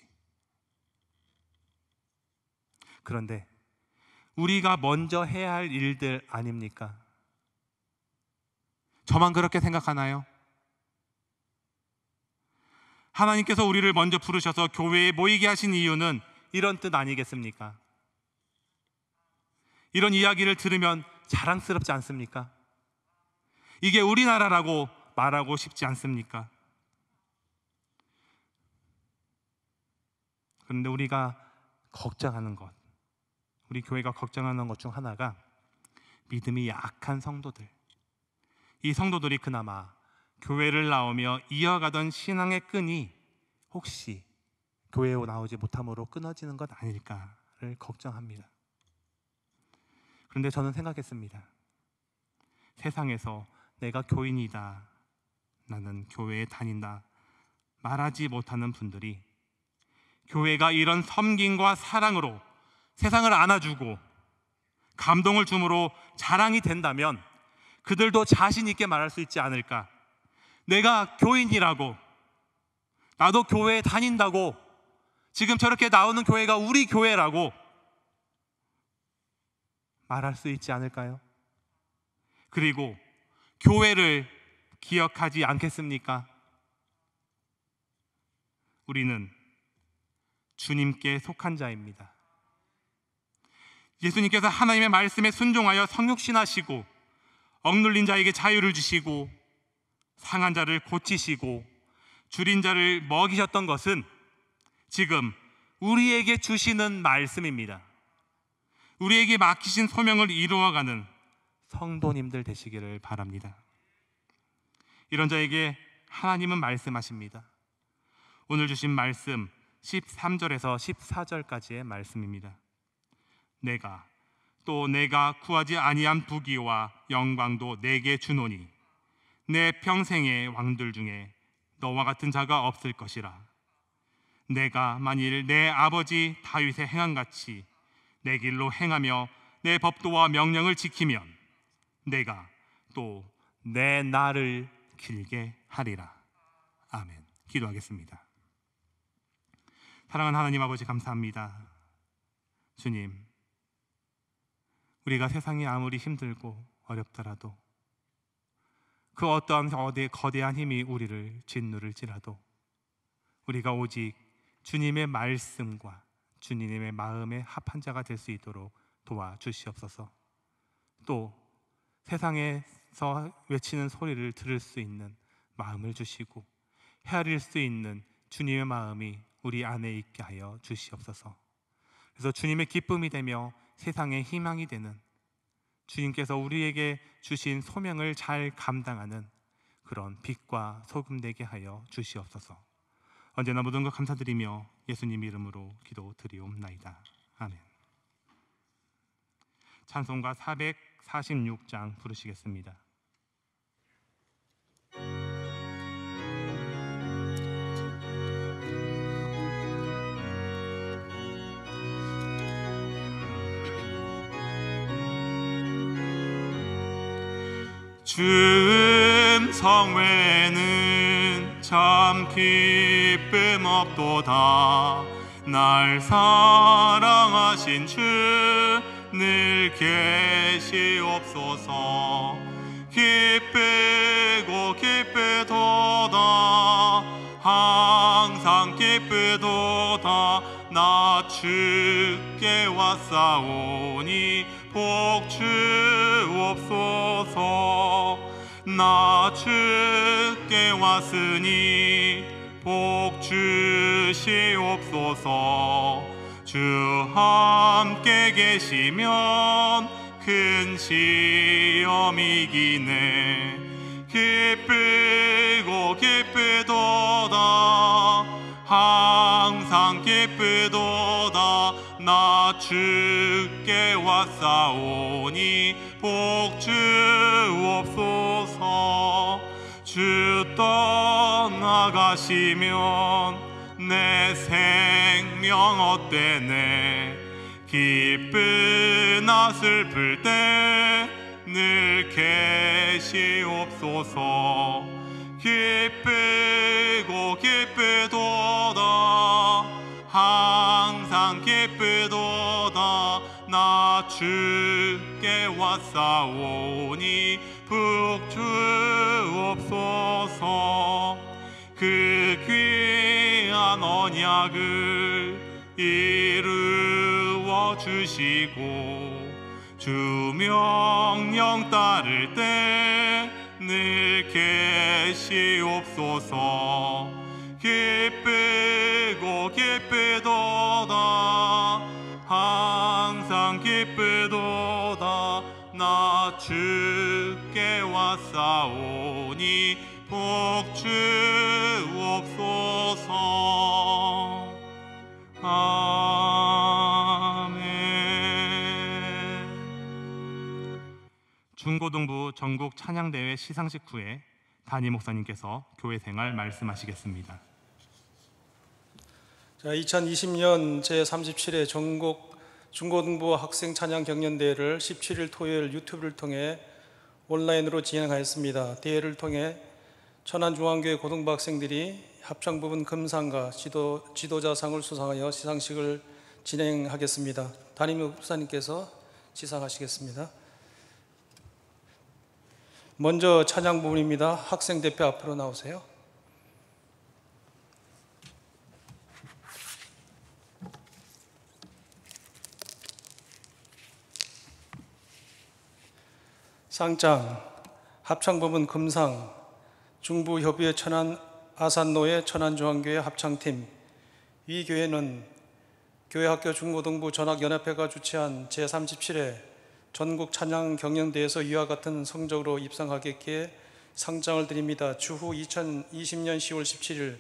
Speaker 1: 그런데 우리가 먼저 해야 할 일들 아닙니까? 저만 그렇게 생각하나요? 하나님께서 우리를 먼저 부르셔서 교회에 모이게 하신 이유는 이런 뜻 아니겠습니까? 이런 이야기를 들으면 자랑스럽지 않습니까? 이게 우리나라라고 말하고 싶지 않습니까? 그런데 우리가 걱정하는 것, 우리 교회가 걱정하는 것 중 하나가 믿음이 약한 성도들, 이 성도들이 그나마 교회를 나오며 이어가던 신앙의 끈이 혹시 교회에 나오지 못함으로 끊어지는 것 아닐까를 걱정합니다. 그런데 저는 생각했습니다. 세상에서 내가 교인이다, 나는 교회에 다닌다 말하지 못하는 분들이 교회가 이런 섬김과 사랑으로 세상을 안아주고 감동을 줌으로 자랑이 된다면 그들도 자신 있게 말할 수 있지 않을까. 내가 교인이라고, 나도 교회에 다닌다고, 지금 저렇게 나오는 교회가 우리 교회라고 말할 수 있지 않을까요? 그리고 교회를 기억하지 않겠습니까? 우리는 주님께 속한 자입니다. 예수님께서 하나님의 말씀에 순종하여 성육신하시고 억눌린 자에게 자유를 주시고 상한 자를 고치시고 줄인 자를 먹이셨던 것은 지금 우리에게 주시는 말씀입니다. 우리에게 맡기신 소명을 이루어가는 성도님들 되시기를 바랍니다. 이런 자에게 하나님은 말씀하십니다. 오늘 주신 말씀 13절에서 14절까지의 말씀입니다. 내가 구하지 아니한 부귀와 영광도 내게 주노니 내 평생의 왕들 중에 너와 같은 자가 없을 것이라. 내가 만일 내 아버지 다윗의 행함같이 내 길로 행하며 내 법도와 명령을 지키면 내가 또 내 날을 길게 하리라. 아멘. 기도하겠습니다. 사랑하는 하나님 아버지, 감사합니다. 주님, 우리가 세상이 아무리 힘들고 어렵더라도, 그 어떠한 거대한 힘이 우리를 짓누를지라도 우리가 오직 주님의 말씀과 주님의 마음에 합한 자가 될 수 있도록 도와주시옵소서. 또 세상에서 외치는 소리를 들을 수 있는 마음을 주시고 헤아릴 수 있는 주님의 마음이 우리 안에 있게 하여 주시옵소서. 그래서 주님의 기쁨이 되며 세상의 희망이 되는, 주님께서 우리에게 주신 소명을 잘 감당하는 그런 빛과 소금 되게 하여 주시옵소서. 언제나 모든 것 감사드리며 예수님 이름으로 기도드리옵나이다. 아멘. 찬송가 446장 부르시겠습니다. 주 성외는 참 기쁨 없도다. 날 사랑하신 주 늘 계시옵소서. 기쁘고 기쁘도다. 항상 기쁘도다. 나 주께 왔사오니 복 주옵소서. 나 주께 왔으니 복 주시옵소서. 주 함께 계시면 큰 시험 이기네. 기쁘고 기쁘도다. 항상 기쁘도다. 나 주께 왔사오니 복 주옵소서. 주 떠나가시면 내 생명 헛되네. 기쁘나 슬플 때 늘 계시옵소서. 기쁘고 기쁘도다. 항상 기쁘도다. 나 주께 왔사오니 복 주옵소서. 그 귀한 언약을 이루어 주시고 주 명령 따를 때 늘 계시옵소서. 기쁘고 기쁘도다. 항상 기쁘도다. 나 주께 왔사오니 복 주옵소서. 아멘. 중고등부 전국 찬양대회 시상식 후에 담임 목사님께서 교회 생활 말씀하시겠습니다.
Speaker 4: 자, 2020년 제37회 전국 중고등부 학생 찬양 경연대회를 17일 토요일 유튜브를 통해 온라인으로 진행하였습니다. 대회를 통해 천안중앙교회 고등부 학생들이 합창 부분 금상과 지도자상을 수상하여 시상식을 진행하겠습니다. 담임 목사님께서 시상하시겠습니다. 먼저 찬양 부분입니다. 학생 대표 앞으로 나오세요. 상장, 합창 부분 금상, 중부협의회 천안 아산노회 천안중앙교회 합창팀. 이 교회는 교회학교 중고등부 전학연합회가 주최한 제37회 전국 찬양 경연대회에서 이와 같은 성적으로 입상하겠기에 상장을 드립니다. 주후 2020년 10월 17일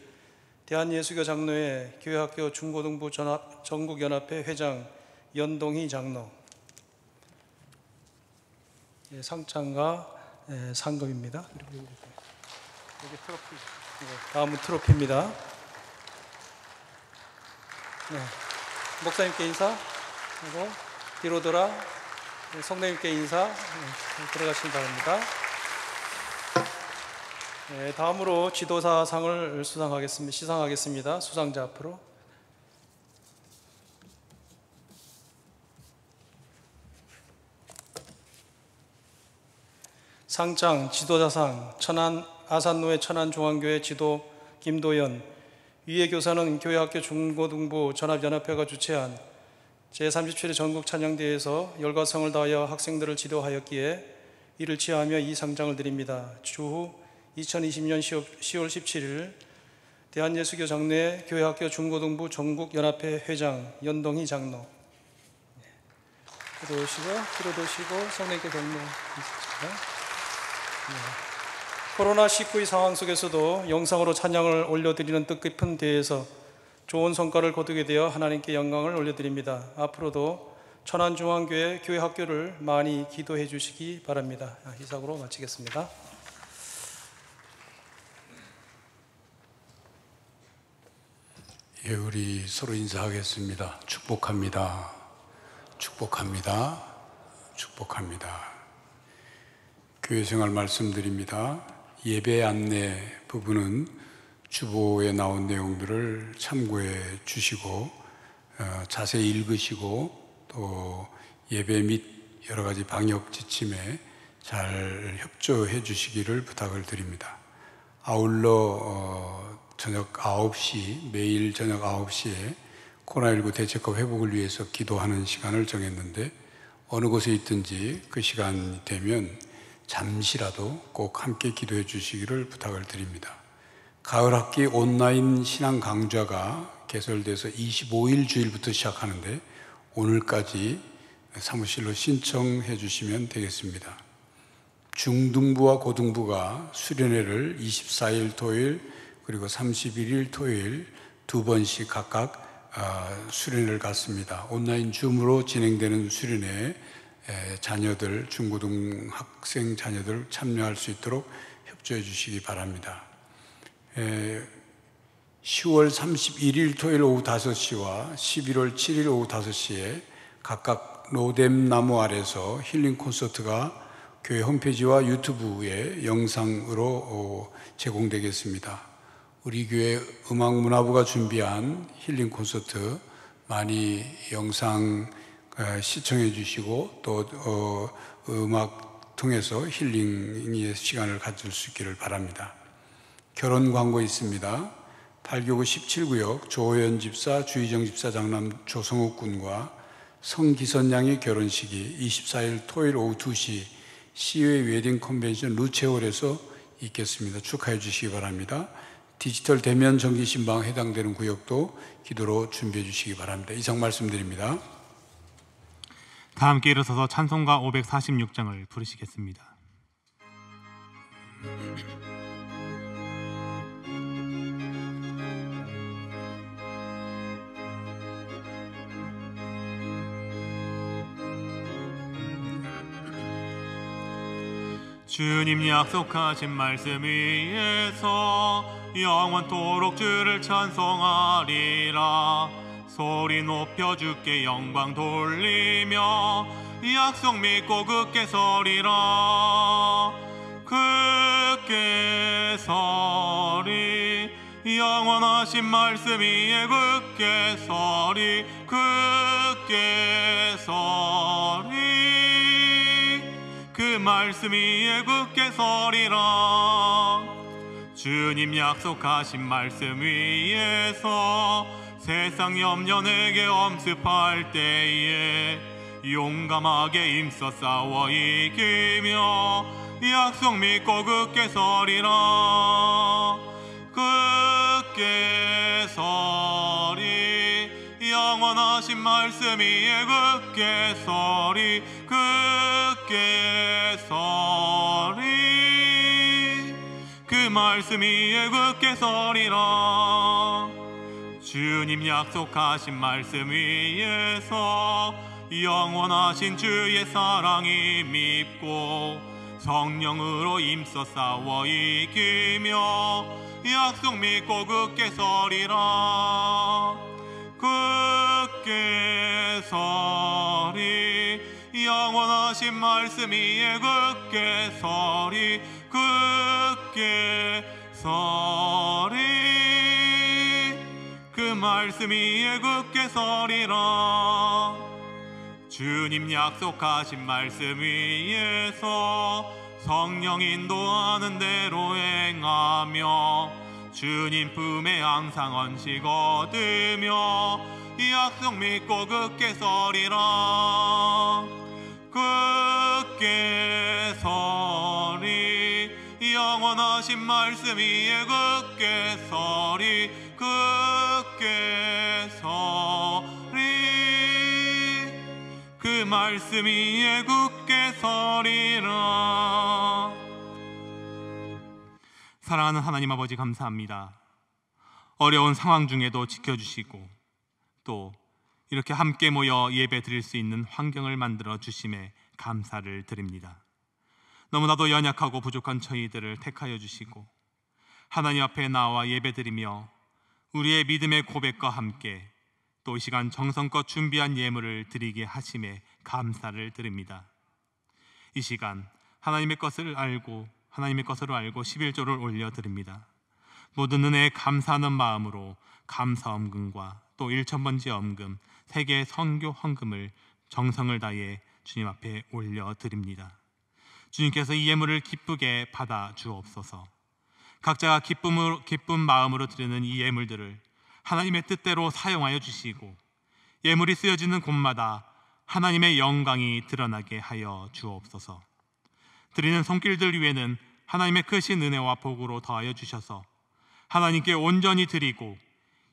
Speaker 4: 대한예수교 장로회 교회학교 중고등부 전국연합회 회장 연동희 장로. 상장과 상금입니다. 그리고 여기 트로피. 다음은 트로피입니다. 네. 목사님께 인사하고 뒤로 돌아 성도님께 인사 들어가시기 바랍니다. 네, 다음으로 지도사상을 시상하겠습니다. 수상자 앞으로. 상장 지도자상 천안 아산노회 천안중앙교회 지도 김도연. 위의 교사는 교회학교 중고등부 전합연합회가 주최한 제37회 전국 찬양대회에서 열과성을 다하여 학생들을 지도하였기에 이를 취하하며 이 상장을 드립니다. 주후 2020년 10월 17일 대한예수교 장로회 교회학교 중고등부 전국연합회 회장 연동희 장로. 뒤로 오시고 성령께 경례 있으시죠? 코로나19의 상황 속에서도 영상으로 찬양을 올려드리는 뜻깊은 대회에서 좋은 성과를 거두게 되어 하나님께 영광을 올려드립니다. 앞으로도 천안중앙교회 교회학교를 많이 기도해 주시기 바랍니다. 이상으로 마치겠습니다.
Speaker 5: 예, 우리 서로 인사하겠습니다. 축복합니다. 축복합니다. 축복합니다. 교회 생활 말씀드립니다. 예배 안내 부분은 주보에 나온 내용들을 참고해 주시고 자세히 읽으시고 또 예배 및 여러 가지 방역 지침에 잘 협조해 주시기를 부탁을 드립니다. 아울러 저녁 9시, 매일 저녁 9시에 코로나19 대책과 회복을 위해서 기도하는 시간을 정했는데 어느 곳에 있든지 그 시간이 되면 잠시라도 꼭 함께 기도해 주시기를 부탁을 드립니다. 가을 학기 온라인 신앙 강좌가 개설돼서 25일 주일부터 시작하는데 오늘까지 사무실로 신청해 주시면 되겠습니다. 중등부와 고등부가 수련회를 24일 토요일 그리고 31일 토요일 두 번씩 각각 수련회를 갖습니다. 온라인 줌으로 진행되는 수련회에 자녀들, 중고등 학생 자녀들 참여할 수 있도록 협조해 주시기 바랍니다. 10월 31일 토요일 오후 5시와 11월 7일 오후 5시에 각각 로뎀나무 아래서 힐링 콘서트가 교회 홈페이지와 유튜브에 영상으로 제공되겠습니다. 우리 교회 음악문화부가 준비한 힐링 콘서트 많이 영상 시청해 주시고 또 음악 통해서 힐링의 시간을 가질 수 있기를 바랍니다. 결혼 광고 있습니다. 8교구 17구역 조호연 집사, 주희정 집사 장남 조성욱 군과 성기선 양의 결혼식이 24일 토요일 오후 2시 시외 웨딩 컨벤션 루체홀에서 있겠습니다. 축하해 주시기 바랍니다. 디지털 대면 정기 신방 해당되는 구역도 기도로 준비해 주시기 바랍니다. 이상 말씀드립니다.
Speaker 1: 다 함께 일어서서 찬송가 546장을 부르시겠습니다. 주님 약속하신 말씀 위에서 영원토록 주를 찬송하리라. 소리 높여 주께 영광 돌리며 약속 믿고 굳게 서리라. 굳게 서리 영원하신 말씀 위에 굳게 서리 굳게 서리 그 말씀 위에 굳게 서리라. 주님 약속하신 말씀 위에서 세상 염려 내게 엄습할 때에 용감하게 힘써 싸워 이기며 약속 믿고 굳게 서리라. 굳게 서리 영원하신 말씀 위에 굳게 서리 굳게 서리 그 말씀 위에 굳게 서리라. 주님 약속하신 말씀 위에서 영원하신 주의 사랑이 밉고 성령으로 힘써 싸워 이기며 약속 믿고 굳게 서리라. 굳게 서리 영원하신 말씀 위에 굳게 서리 굳게 서리 그 말씀 위에 굳게 서리라. 주님 약속하신 말씀 위에서 성령 인도하는 대로 행하며 주님 품에 항상 언식 얻으며 약속 믿고 굳게 서리라. 굳게 서리 영원하신 말씀 위에 굳게 서리 굳게 서리 그 말씀 위에 굳게 서리라. 사랑하는 하나님 아버지, 감사합니다. 어려운 상황 중에도 지켜주시고 또 이렇게 함께 모여 예배 드릴 수 있는 환경을 만들어 주심에 감사를 드립니다. 너무나도 연약하고 부족한 저희들을 택하여 주시고 하나님 앞에 나와 예배 드리며 우리의 믿음의 고백과 함께 또 이 시간 정성껏 준비한 예물을 드리게 하심에 감사를 드립니다. 이 시간 하나님의 것으로 알고 11조를 올려드립니다. 모든 은혜에 감사하는 마음으로 감사헌금과 또 1000번째 헌금, 세계 선교 헌금을 정성을 다해 주님 앞에 올려드립니다. 주님께서 이 예물을 기쁘게 받아 주옵소서. 각자가 기쁜 마음으로 드리는 이 예물들을 하나님의 뜻대로 사용하여 주시고 예물이 쓰여지는 곳마다 하나님의 영광이 드러나게 하여 주옵소서. 드리는 손길들 위에는 하나님의 크신 은혜와 복으로 더하여 주셔서 하나님께 온전히 드리고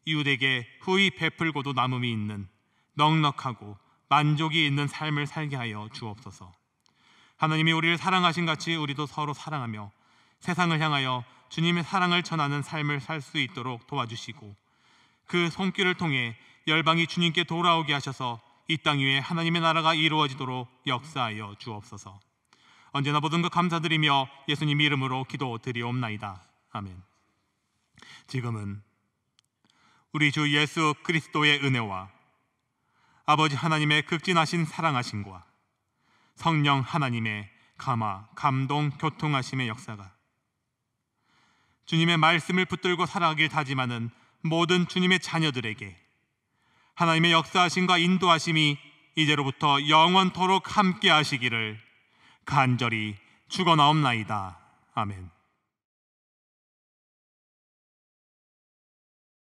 Speaker 1: 이웃에게 후히 베풀고도 남음이 있는 넉넉하고 만족이 있는 삶을 살게 하여 주옵소서. 하나님이 우리를 사랑하신 같이 우리도 서로 사랑하며 세상을 향하여 주님의 사랑을 전하는 삶을 살 수 있도록 도와주시고 그 손길을 통해 열방이 주님께 돌아오게 하셔서 이 땅 위에 하나님의 나라가 이루어지도록 역사하여 주옵소서. 언제나 모든 것 감사드리며 예수님 이름으로 기도드리옵나이다. 아멘. 지금은 우리 주 예수 그리스도의 은혜와 아버지 하나님의 극진하신 사랑하심과 성령 하나님의 감화, 감동, 교통하심의 역사가 주님의 말씀을 붙들고 살아가길 다짐하는 모든 주님의 자녀들에게 하나님의 역사하심과 인도하심이 이제로부터 영원토록 함께 하시기를 간절히 축원하옵나이다. 아멘.